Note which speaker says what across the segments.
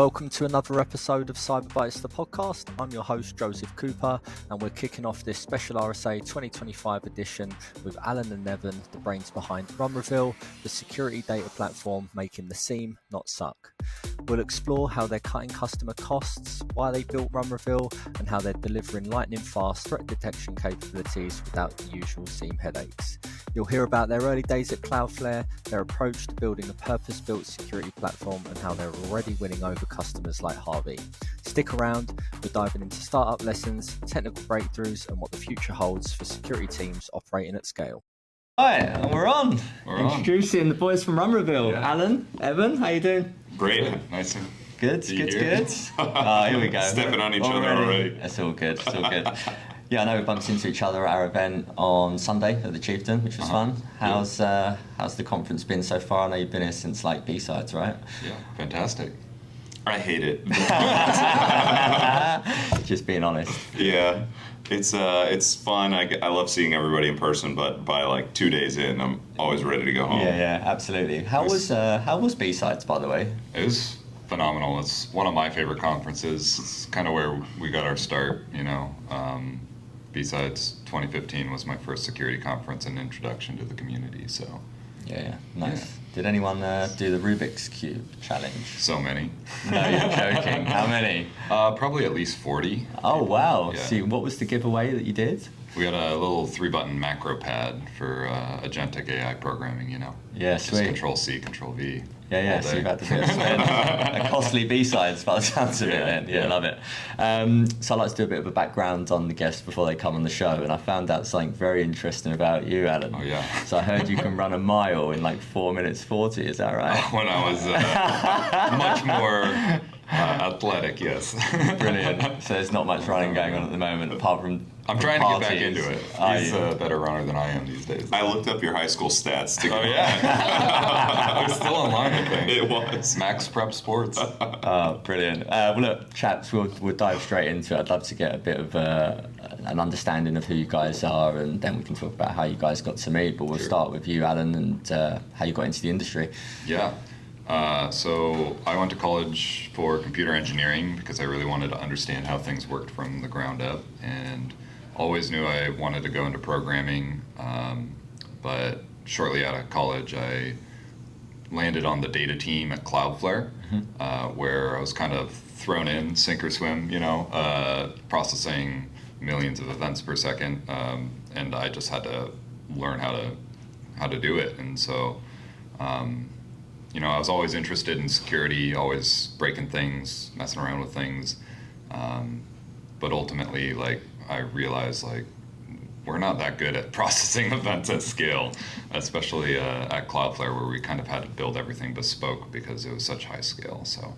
Speaker 1: Welcome to another episode of CyberBytes, the podcast. I'm your host, Joseph Cooper, and we're kicking off this special RSA 2025 edition with Alan and Evan, the brains behind RunReveal, the security data platform making the SIEM not suck. We'll explore how they're cutting customer costs, why they built RunReveal, and how they're delivering lightning-fast threat detection capabilities without the usual SIEM headaches. You'll hear about their early days at CloudFlare, their approach to building a purpose-built security platform, and how they're already winning over customers like Harvey. Stick around, we're diving into startup lessons, technical breakthroughs, and what the future holds for security teams operating at scale.
Speaker 2: Right, and we're on. Introducing the boys from RunReveal.
Speaker 3: Yeah.
Speaker 2: Alan, Evan, how you doing?
Speaker 3: Great. Nice to
Speaker 2: Good.
Speaker 3: here.
Speaker 2: Here we go.
Speaker 3: Stepping on each other already.
Speaker 2: It's all good. Yeah, I know we bumped into each other at our event on Sunday at the Chieftain, which was fun. How's the conference been so far? I know you've been here since like B-Sides, right?
Speaker 3: Yeah, fantastic. I hate it.
Speaker 2: Just being honest.
Speaker 3: Yeah, it's fun. I love seeing everybody in person, but by like 2 days in, I'm always ready to go home.
Speaker 2: Yeah, absolutely. How was B-Sides, by the way?
Speaker 3: It was phenomenal. It's one of my favorite conferences. It's kind of where we got our start, you know. B-Sides 2015 was my first security conference and introduction to the community, so.
Speaker 2: Yeah, nice.
Speaker 3: Yeah.
Speaker 2: Did anyone do the Rubik's Cube challenge?
Speaker 3: So many.
Speaker 2: No, you're joking. How many?
Speaker 3: Probably at least 40.
Speaker 2: Oh, wow.
Speaker 3: Yeah.
Speaker 2: See, what was the giveaway that you did?
Speaker 3: We had a little 3-button macro pad for agentic AI programming, you know.
Speaker 2: Yeah,
Speaker 3: Just
Speaker 2: sweet.
Speaker 3: Control-C, Control-V.
Speaker 2: Yeah, so you've had to do a costly B-Sides by the sounds of it then. Yeah, love it. So I'd like to do a bit of a background on the guests before they come on the show, and I found out something very interesting about you, Alan.
Speaker 3: Oh, yeah.
Speaker 2: So I heard you can run a mile in like 4 minutes 40, is that right?
Speaker 3: When I was much more athletic, yes.
Speaker 2: Brilliant. So there's not much running going on at the moment, apart from
Speaker 3: I'm trying to get back
Speaker 2: parties.
Speaker 3: into it. He's a better runner than I am these days.
Speaker 4: I looked up your high school stats to
Speaker 3: Oh, yeah. It was still online, I think.
Speaker 4: It was.
Speaker 3: Max Prep Sports.
Speaker 2: Oh, brilliant. Well, look, chaps, we'll dive straight into it. I'd love to get a bit of an understanding of who you guys are, and then we can talk about how you guys got to meet. But we'll start with you, Alan, and how you got into the industry.
Speaker 3: Yeah. So I went to college for computer engineering because I really wanted to understand how things worked from the ground up, and always knew I wanted to go into programming. But shortly out of college, I landed on the data team at CloudFlare, where I was kind of thrown in, sink or swim, you know, processing millions of events per second, and I just had to learn how to do it. And so, you know, I was always interested in security, always breaking things, messing around with things, but ultimately, like, I realized, like, we're not that good at processing events at scale, especially at CloudFlare, where we kind of had to build everything bespoke because it was such high scale. So,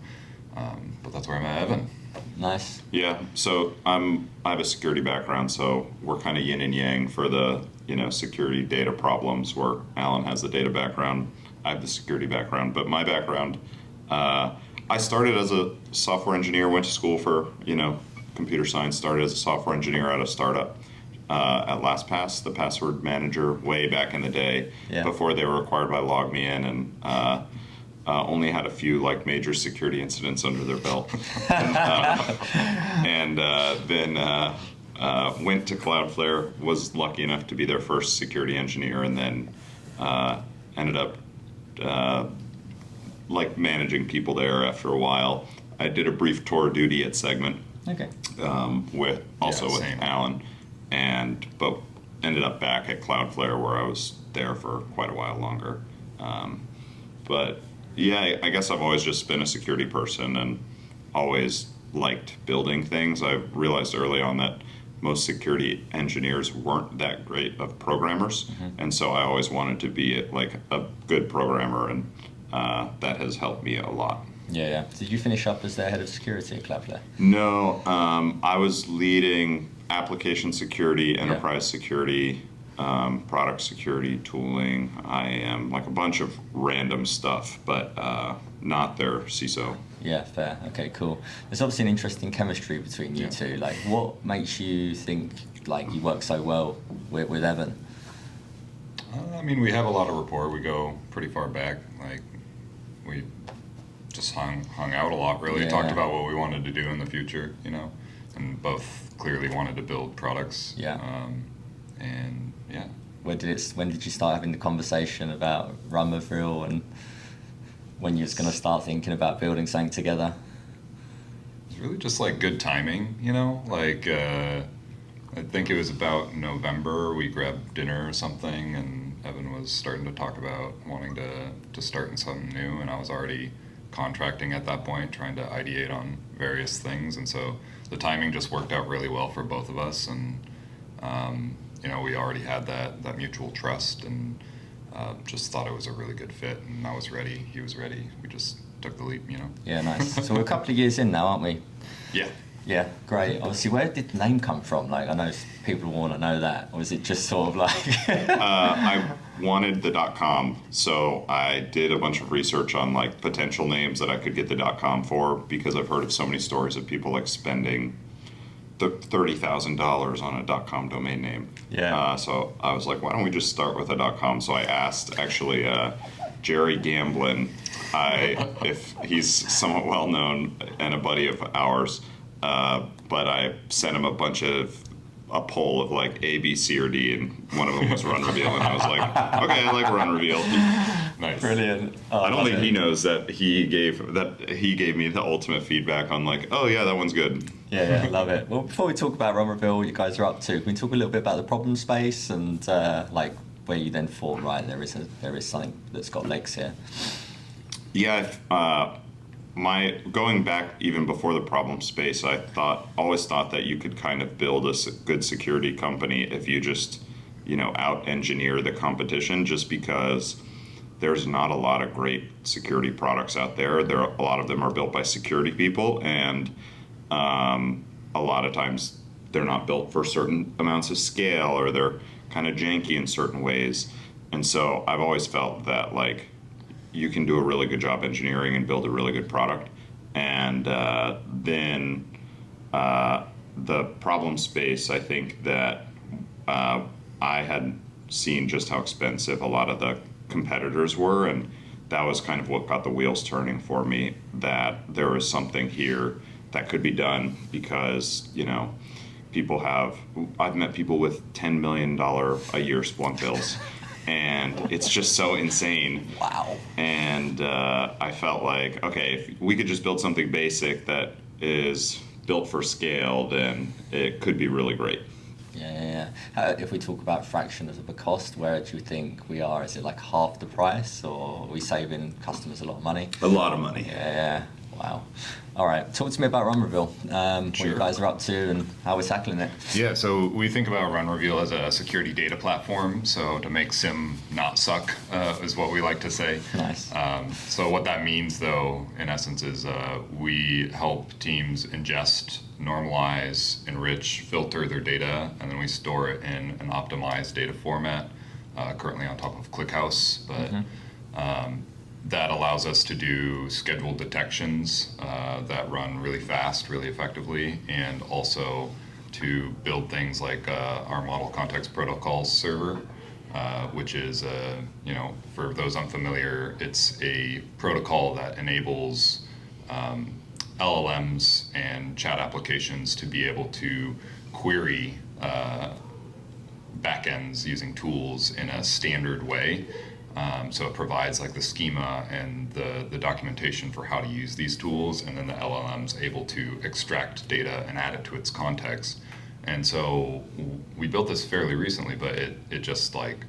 Speaker 3: but that's where I met Evan.
Speaker 2: Nice.
Speaker 4: Yeah, so I have a security background, so we're kind of yin and yang for the, you know, security data problems, where Alan has the data background, I have the security background. But my background, I started as a software engineer, went to school for, you know, computer science, started as a software engineer at a startup at LastPass, the password manager, way back in the day, before they were acquired by LogMeIn, and only had a few like major security incidents under their belt. And then went to CloudFlare, was lucky enough to be their first security engineer, and then ended up like managing people there after a while. I did a brief tour of duty at Segment.
Speaker 2: Okay.
Speaker 4: With Alan, but ended up back at CloudFlare, where I was there for quite a while longer. But yeah, I guess I've always just been a security person and always liked building things. I realized early on that most security engineers weren't that great of programmers, and so I always wanted to be like a good programmer, and that has helped me a lot.
Speaker 2: Yeah. Did you finish up as the head of security at CloudFlare?
Speaker 4: No, I was leading application security, enterprise security, product security, tooling, IAM, like a bunch of random stuff, but not their CISO.
Speaker 2: Yeah, fair. Okay, cool. There's obviously an interesting chemistry between you two. Like, what makes you think like you work so well with Evan?
Speaker 3: I mean, we have a lot of rapport. We go pretty far back. Like, we just hung out a lot, really.
Speaker 2: Yeah.
Speaker 3: Talked about what we wanted to do in the future, and both clearly wanted to build products.
Speaker 2: Yeah.
Speaker 3: And yeah.
Speaker 2: When did you start having the conversation about RunReveal, and when you was going to start thinking about building something together?
Speaker 3: It's really just like good timing, like I think it was about November, we grabbed dinner or something, and Evan was starting to talk about wanting to start in something new, and I was already contracting at that point, trying to ideate on various things, and so the timing just worked out really well for both of us, and we already had that mutual trust, and just thought it was a really good fit, and I was ready, he was ready, we just took the leap,
Speaker 2: Yeah, nice. So we're a couple of years in now, aren't we?
Speaker 3: Yeah.
Speaker 2: Yeah, great. Obviously, where did the name come from? Like, I know people want to know that. Or is it just sort of like...
Speaker 4: I wanted the .com, so I did a bunch of research on like potential names that I could get the .com for, because I've heard of so many stories of people like spending $30,000 on a .com domain name.
Speaker 2: Yeah.
Speaker 4: So I was like, why don't we just start with a .com? So I asked actually Jerry Gamblin, if he's somewhat well known and a buddy of ours. But I sent him a poll of like A, B, C, or D, and one of them was RunReveal, and I was like, okay, I like RunReveal.
Speaker 3: Nice.
Speaker 2: Brilliant.
Speaker 4: I don't think he knows that he gave me the ultimate feedback on like, oh yeah, that one's good.
Speaker 2: Yeah, love it. Well, before we talk about RunReveal, what you guys are up to, can we talk a little bit about the problem space and like where you then thought, right, there is something that's got legs here?
Speaker 4: Yeah, going back even before the problem space, I always thought that you could kind of build a good security company if you just, out engineer the competition, just because there's not a lot of great security products out there. A lot of them are built by security people, and a lot of times they're not built for certain amounts of scale, or they're kind of janky in certain ways. And so I've always felt that like, you can do a really good job engineering and build a really good product. And then the problem space, I think that I had seen just how expensive a lot of the competitors were, and that was kind of what got the wheels turning for me, that there was something here that could be done, because, I've met people with $10 million a year Splunk bills. And it's just so insane.
Speaker 2: Wow.
Speaker 4: And I felt like, okay, if we could just build something basic that is built for scale, then it could be really great.
Speaker 2: Yeah. If we talk about fractions of the cost, where do you think we are? Is it like half the price, or are we saving customers a lot of money?
Speaker 4: A lot of money.
Speaker 2: Yeah. Wow. All right. Talk to me about RunReveal. What you guys are up to and how we're tackling it.
Speaker 3: Yeah, so we think about RunReveal as a security data platform. So to make SIEM not suck is what we like to say.
Speaker 2: Nice.
Speaker 3: So what that means, though, in essence, is we help teams ingest, normalize, enrich, filter their data, and then we store it in an optimized data format, currently on top of ClickHouse. But that allows us to do scheduled detections that run really fast, really effectively, and also to build things like our Model Context Protocols server, which is, for those unfamiliar, it's a protocol that enables LLMs and chat applications to be able to query backends using tools in a standard way. So it provides like the schema and the documentation for how to use these tools, and then the LLM's able to extract data and add it to its context. And so we built this fairly recently, but it just like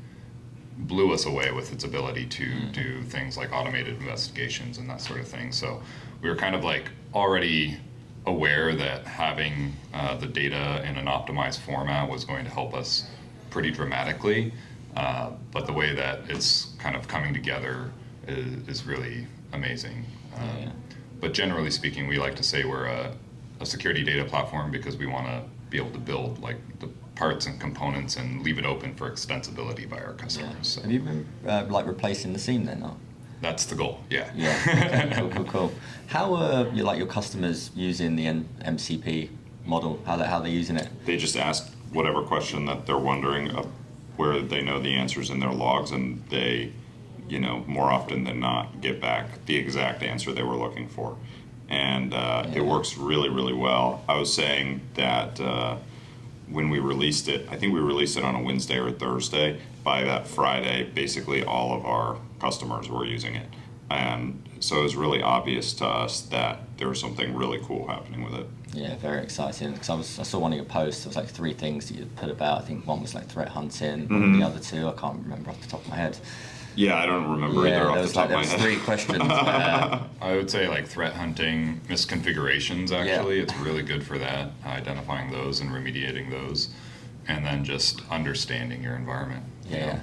Speaker 3: blew us away with its ability to do things like automated investigations and that sort of thing. So we were kind of like already aware that having the data in an optimized format was going to help us pretty dramatically. But the way that it's kind of coming together is really amazing. But generally speaking, we like to say we're a security data platform because we want to be able to build like the parts and components and leave it open for extensibility by our customers. So
Speaker 2: Have you been like replacing the SIEM then? Or?
Speaker 3: that's the goal. Yeah.
Speaker 2: Okay, cool. How are your customers using the MCP model? How they using it?
Speaker 4: They just ask whatever question that they're wondering, where they know the answers in their logs, and they more often than not, get back the exact answer they were looking for. And it works really, really well. I was saying that when we released it, I think we released it on a Wednesday or a Thursday. By that Friday, basically all of our customers were using it. And so it was really obvious to us that there was something really cool happening with it.
Speaker 2: Yeah, very exciting. Because I saw one of your posts. It was like 3 things that you put about. I think one was like threat hunting.
Speaker 4: Mm-hmm.
Speaker 2: The other 2, I can't remember off the top of my head.
Speaker 4: Yeah, I don't remember either off the top of my head.
Speaker 2: There was 3 questions.
Speaker 3: I would say like threat hunting misconfigurations, actually. It's really good for that, identifying those and remediating those. And then just understanding your environment.
Speaker 2: Yeah.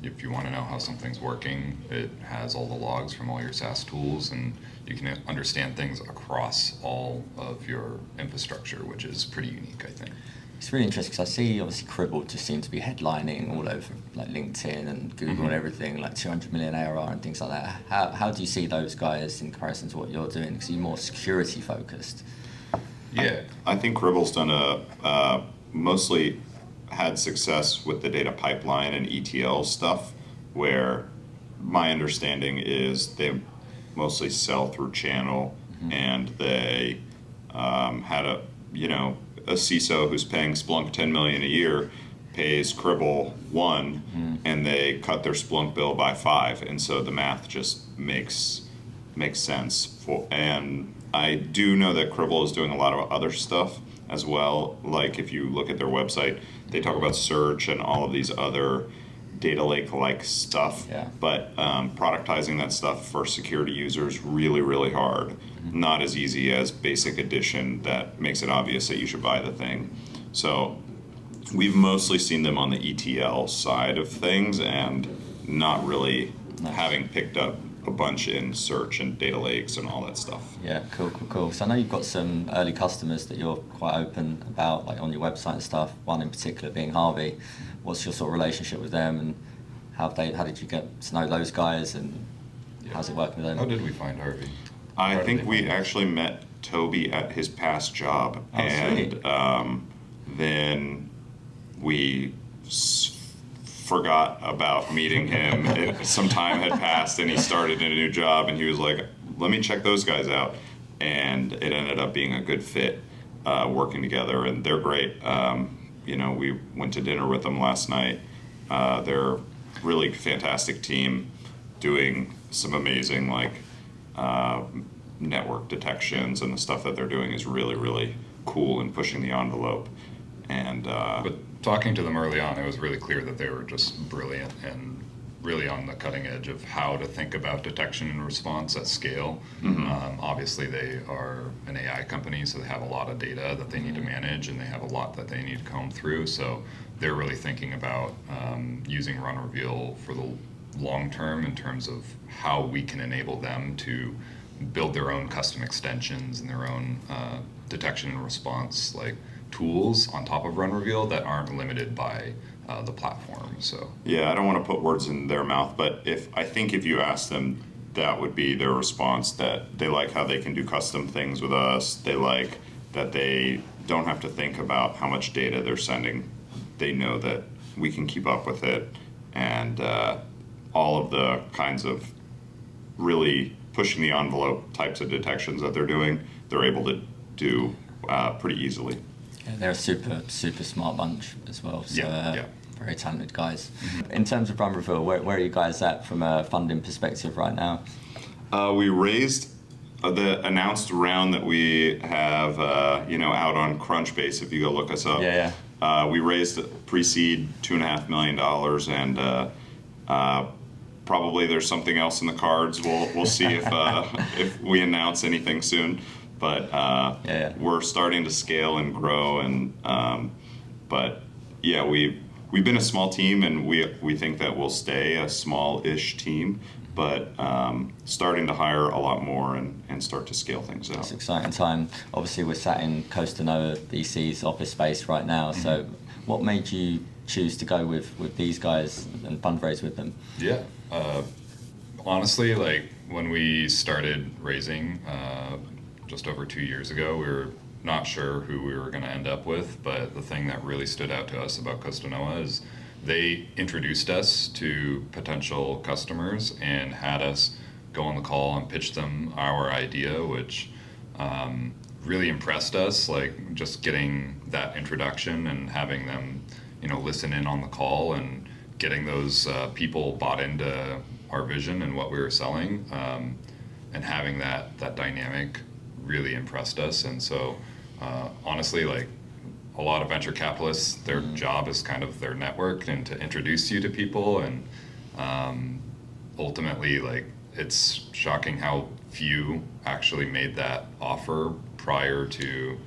Speaker 3: If you want to know how something's working, it has all the logs from all your SaaS tools, and you can understand things across all of your infrastructure, which is pretty unique, I think.
Speaker 2: It's really interesting because I see obviously Cribble just seems to be headlining all over like LinkedIn and Google and everything, like 200 million ARR and things like that. How do you see those guys in comparison to what you're doing? Because you're more security focused.
Speaker 3: Yeah.
Speaker 4: I think Cribble's done mostly had success with the data pipeline and ETL stuff, where my understanding is they mostly sell through channel, and they had a CISO who's paying Splunk $10 million a year pays Cribble 1, and they cut their Splunk bill by 5, and so the math just makes sense. And I do know that Cribble is doing a lot of other stuff as well. Like if you look at their website, they talk about search and all of these other data lake-like stuff.
Speaker 2: Yeah.
Speaker 4: But productizing that stuff for security users really, really hard. Not as easy as basic addition that makes it obvious that you should buy the thing. So we've mostly seen them on the ETL side of things, and not really having picked up a bunch in search and data lakes and all that stuff.
Speaker 2: Yeah, cool. So I know you've got some early customers that you're quite open about, like on your website and stuff. One in particular being Harvey. What's your sort of relationship with them, and how did you get to know those guys, and how's it working with them?
Speaker 3: How did we find Harvey?
Speaker 4: I think we actually met Toby at his past job, and then we forgot about meeting him. Some time had passed, and he started in a new job, and he was like, let me check those guys out. And it ended up being a good fit, working together, and they're great. We went to dinner with them last night. They're a really fantastic team, doing some amazing network detections, and the stuff that they're doing is really, really cool and pushing the envelope. And
Speaker 3: But talking to them early on, it was really clear that they were just brilliant and really on the cutting edge of how to think about detection and response at scale. Obviously, they are an AI company, so they have a lot of data that they need to manage, and they have a lot that they need to comb through. So they're really thinking about using RunReveal for the long term in terms of how we can enable them to build their own custom extensions and their own detection and response tools on top of RunReveal that aren't limited by the platform. So
Speaker 4: yeah, I don't want to put words in their mouth, but I think if you ask them, that would be their response, that they like how they can do custom things with us. They like that they don't have to think about how much data they're sending. They know that we can keep up with it, and all of the kinds of really pushing the envelope types of detections that they're doing, they're able to do pretty easily.
Speaker 2: Yeah, they're a super smart bunch as well. So, very talented guys. In terms of RunReveal, where are you guys at from a funding perspective right now?
Speaker 4: We raised the announced round that we have, out on Crunchbase. If you go look us up, we raised pre-seed $2.5 million, and probably there's something else in the cards. We'll see if we announce anything soon. But we're starting to scale and grow, and we've been a small team, and we think that we'll stay a small-ish team, but starting to hire a lot more and start to scale things out.
Speaker 2: It's an exciting time. Obviously, we're sat in Costa Noa VC's office space right now. So, what made you choose to go with these guys and fundraise with them?
Speaker 3: Yeah, honestly, when we started raising just over 2 years ago, we were not sure who we were going to end up with, but the thing that really stood out to us about Costa Noa is they introduced us to potential customers and had us go on the call and pitch them our idea, which really impressed us, like just getting that introduction and having them, listen in on the call and getting those people bought into our vision and what we were selling, and having that dynamic really impressed us. And so honestly, like a lot of venture capitalists, their job is kind of their network and to introduce you to people, and ultimately, like, it's shocking how few actually made that offer prior to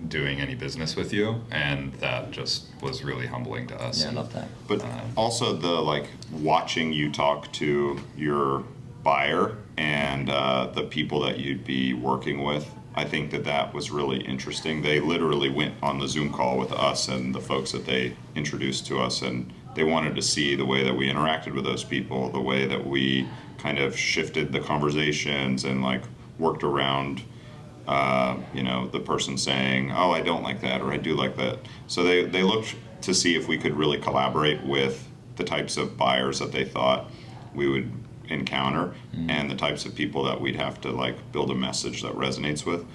Speaker 3: doing any business with you, and that just was really humbling to us.
Speaker 2: Yeah, I love that.
Speaker 4: But also the watching you talk to your buyer and the people that you'd be working with, I think that was really interesting. They literally went on the Zoom call with us and the folks that they introduced to us, and they wanted to see the way that we interacted with those people, the way that we kind of shifted the conversations and worked around the person saying, oh, I don't like that, or I do like that. So they looked to see if we could really collaborate with the types of buyers that they thought we would encounter, and the types of people that we'd have to build a message that resonates with.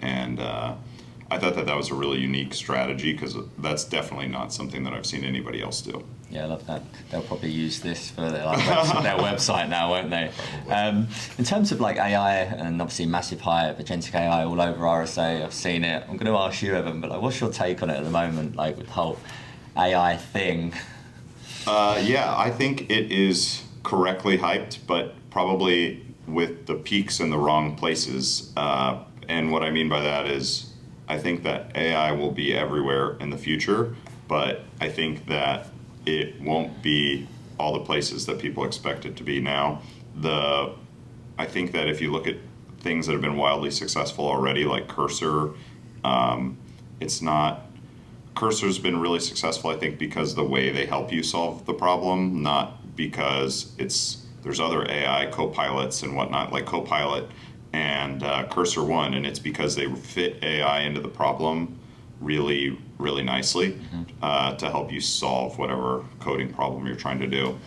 Speaker 4: And I thought that was a really unique strategy, because that's definitely not something that I've seen anybody else do.
Speaker 2: Yeah, I love that. They'll probably use this for their website now, won't they? In terms of AI, and obviously massive hype, agentic AI all over RSA, I've seen it. I'm going to ask you, Evan, but what's your take on it at the moment, with the whole AI thing?
Speaker 4: Yeah, I think it is correctly hyped, but probably with the peaks in the wrong places. And what I mean by that is, I think that AI will be everywhere in the future, but I think that it won't be all the places that people expect it to be now. I think that if you look at things that have been wildly successful already, like Cursor, Cursor's been really successful, I think, because the way they help you solve the problem, not because there's other AI copilots and whatnot, like Copilot and Cursor One, and it's because they fit AI into the problem really, really nicely to help you solve whatever coding problem you're trying to do.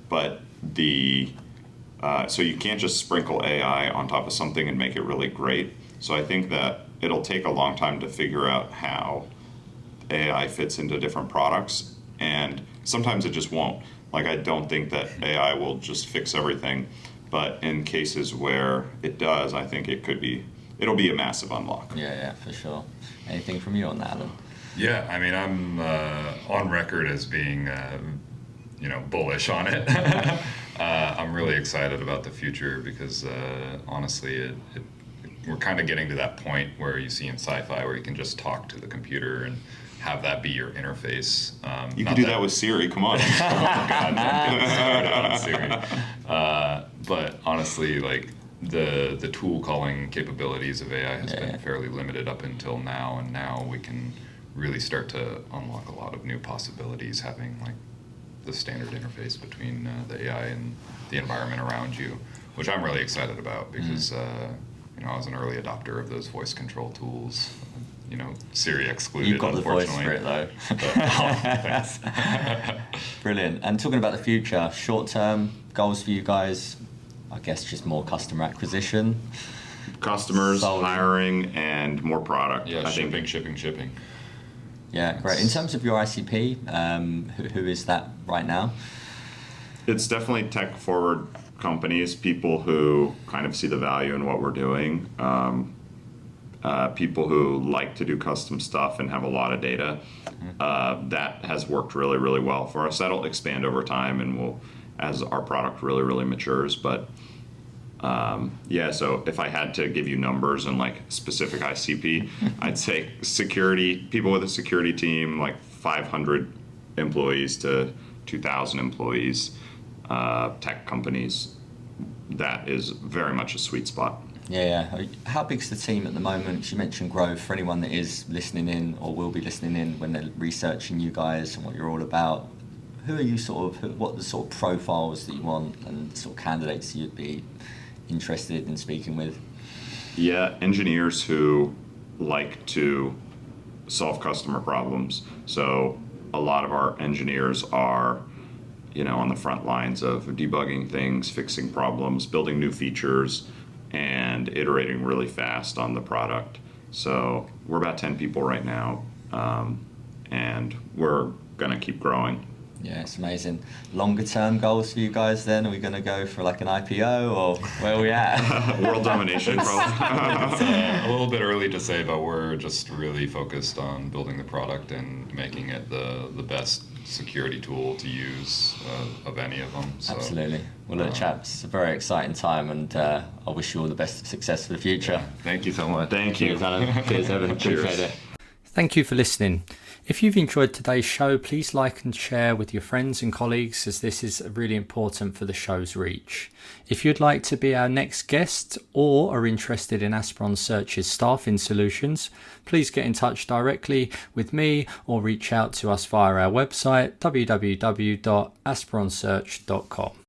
Speaker 4: But so you can't just sprinkle AI on top of something and make it really great. So I think that it'll take a long time to figure out how AI fits into different products, and sometimes it just won't. I don't think that AI will just fix everything, but in cases where it does, I think it'll be a massive unlock.
Speaker 2: Yeah, for sure. Anything from you on that, Alan?
Speaker 3: Yeah, I mean, I'm on record as being, bullish on it. I'm really excited about the future because, honestly, we're kind of getting to that point where you see in sci-fi where you can just talk to the computer and have that be your interface.
Speaker 4: You can do that with Siri. Come on.
Speaker 3: Oh God, don't get started on Siri. But honestly, the tool calling capabilities of AI has been fairly limited up until now, and now we can really start to unlock a lot of new possibilities, having the standard interface between the AI and the environment around you, which I'm really excited about because I was an early adopter of those voice control tools. Siri excluded.
Speaker 2: You've got the voice for it though.
Speaker 3: Thanks.
Speaker 2: Brilliant. And talking about the future, short-term goals for you guys, I guess just more customer acquisition.
Speaker 4: Customers, hiring, and more product.
Speaker 3: Yeah,
Speaker 4: I
Speaker 3: shipping.
Speaker 2: Yeah, great. In terms of your ICP, who is that right now?
Speaker 4: It's definitely tech-forward companies, people who kind of see the value in what we're doing, people who like to do custom stuff and have a lot of data. That has worked really, really well for us. That'll expand over time and as our product really, really matures. But so if I had to give you numbers and specific ICP, I'd say people with a security team, 500 employees to 2,000 employees, tech companies. That is very much a sweet spot.
Speaker 2: Yeah. How big's the team at the moment? You mentioned growth. For anyone that is listening in or will be listening in when they're researching you guys and what you're all about, who are you what are the sort of profiles that you want and the sort of candidates you'd be interested in speaking with?
Speaker 4: Yeah, engineers who like to solve customer problems. So a lot of our engineers are, on the front lines of debugging things, fixing problems, building new features, and iterating really fast on the product. So we're about 10 people right now, and we're going to keep growing.
Speaker 2: Yeah, it's amazing. Longer term goals for you guys then? Are we going to go for like an IPO, or where are we at?
Speaker 4: World domination, probably.
Speaker 3: It's a little bit early to say, but we're just really focused on building the product and making it the best security tool to use of any of them. So,
Speaker 2: Absolutely. Well, look, chaps, it's a very exciting time, and I wish you all the best of success for the future.
Speaker 3: Thank you so much.
Speaker 4: Thank you.
Speaker 2: Cheers, Alan. Cheers, Evan.
Speaker 4: Cheers.
Speaker 2: Appreciate it.
Speaker 1: Thank you for listening. If you've enjoyed today's show, please like and share with your friends and colleagues, as this is really important for the show's reach. If you'd like to be our next guest or are interested in Aspiron Search's staffing solutions, please get in touch directly with me or reach out to us via our website www.aspironsearch.com.